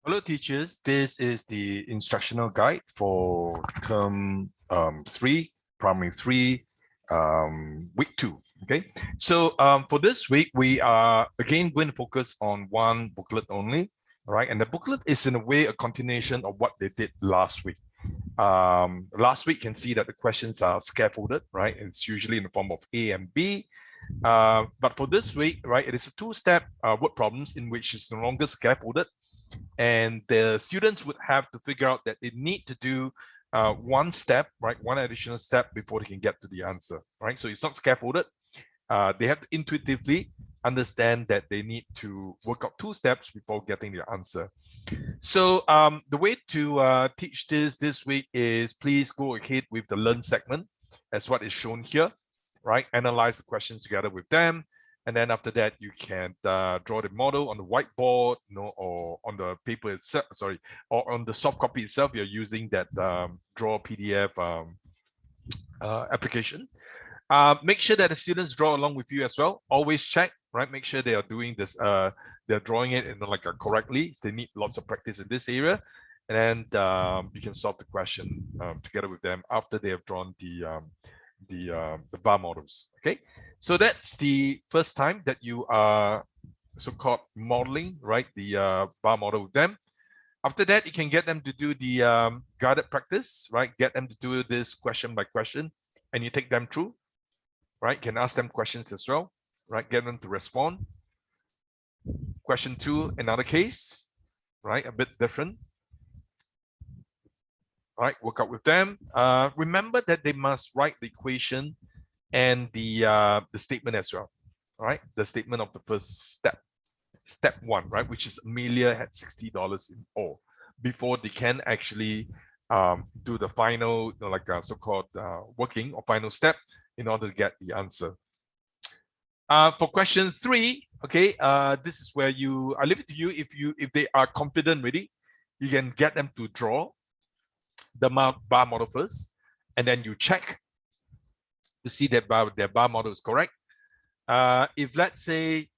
Hello teachers, this is the instructional guide for term 3, primary 3, week 2. Okay, so for this week, we are again going to focus on one booklet only, all right? And the booklet is in a way a continuation of what they did last week. Last week, you can see that the questions are scaffolded, right? It's usually in the form of A and B. But for this week, right, it is a two-step word problems in which it's no longer scaffolded. And the students would have to figure out that they need to do one step, right? One additional step before they can get to the answer, right? So it's not scaffolded. They have to intuitively understand that they need to work out two steps before getting the answer. So the way to teach this week is please go ahead with the learn segment as what is shown here, right? Analyze the questions together with them. And then after that, you can draw the model on the whiteboard, or on the paper itself, or on the soft copy itself. You're using that draw PDF application. Make sure that the students draw along with you as well. Always check, right? Make sure they are doing this, they're drawing it in like correctly. They need lots of practice in this area. And you can solve the question together with them after they have drawn the bar models. Okay, so that's the first time that you are so-called modeling, right? The bar model with them. After that, you can get them to do the guided practice, right? Get them to do this question by question, and you take them through, right? You can ask them questions as well, right? Get them to respond. Question 2, another case, right? A bit different. All right, work out with them. Remember that they must write the equation and the statement as well. All right, the statement of the first step, step 1, right? Which is Amelia had $60 in all before they can actually do the final, like a so-called working or final step in order to get the answer. For question 3, okay, this is where I leave it to you. If they are confident really, you can get them to draw the bar model first, and then you check to see that their bar model is correct. If let's say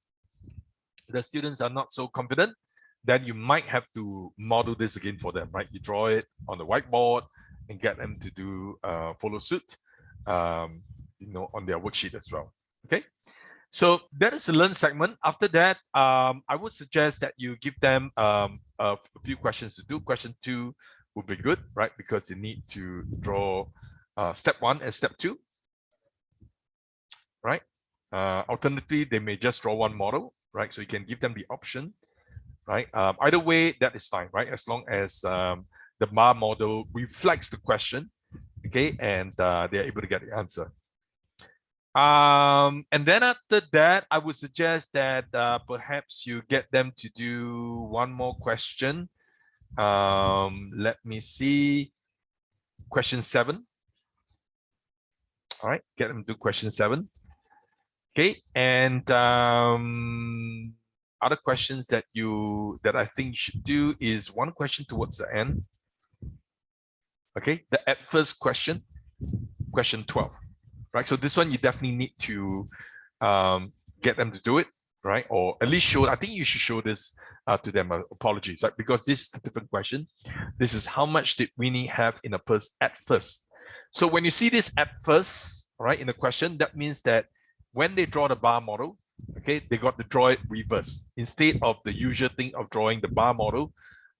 the students are not so confident, then you might have to model this again for them, right? You draw it on the whiteboard and get them to do follow suit, on their worksheet as well. Okay, so that is the learn segment. After that, I would suggest that you give them a few questions to do. Question 2 would be good, right? Because you need to draw step 1 and step 2, right? Alternatively, they may just draw one model, right? So you can give them the option, right? Either way, that is fine, right? As long as the bar model reflects the question, okay, and they're able to get the answer. And then after that, I would suggest that perhaps you get them to do one more question. Let me see. Question 7. All right, get them to do question 7. Okay, and other questions that I think you should do is one question towards the end. Okay, the at first question, question 12, right? So this one you definitely need to get them to do it, right? Or at least show. I think you should show this to them. Apologies, right? Because this is a different question. This is how much did Winnie have in a purse at first. So when you see this at first, right, in the question, that means that when they draw the bar model, okay, they got to draw it reverse instead of the usual thing of drawing the bar model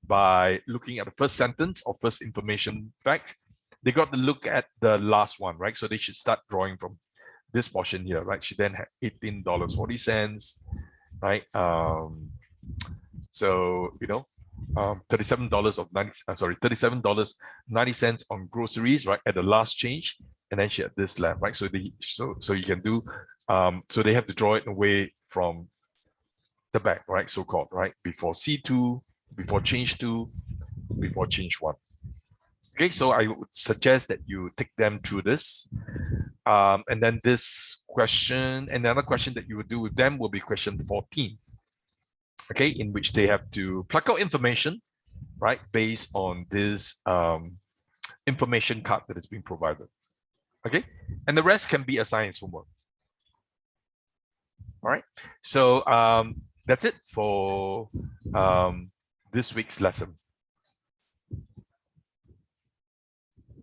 by looking at the first sentence or first information fact. They got to look at the last one, right? So they should start drawing from this portion here, right? She then had $18.40, right? So $37.90 on groceries, right, at the last change, and then she had this left, right? So you can do so they have to draw it away from the back, right? So-called, right? Before C2, before change 2, before change 1. Okay, so I would suggest that you take them through this. And then this question, another question that you would do with them will be question 14. Okay, in which they have to pluck out information, right, based on this information card that is being provided. Okay, and the rest can be assigned as homework. All right, so that's it for this week's lesson.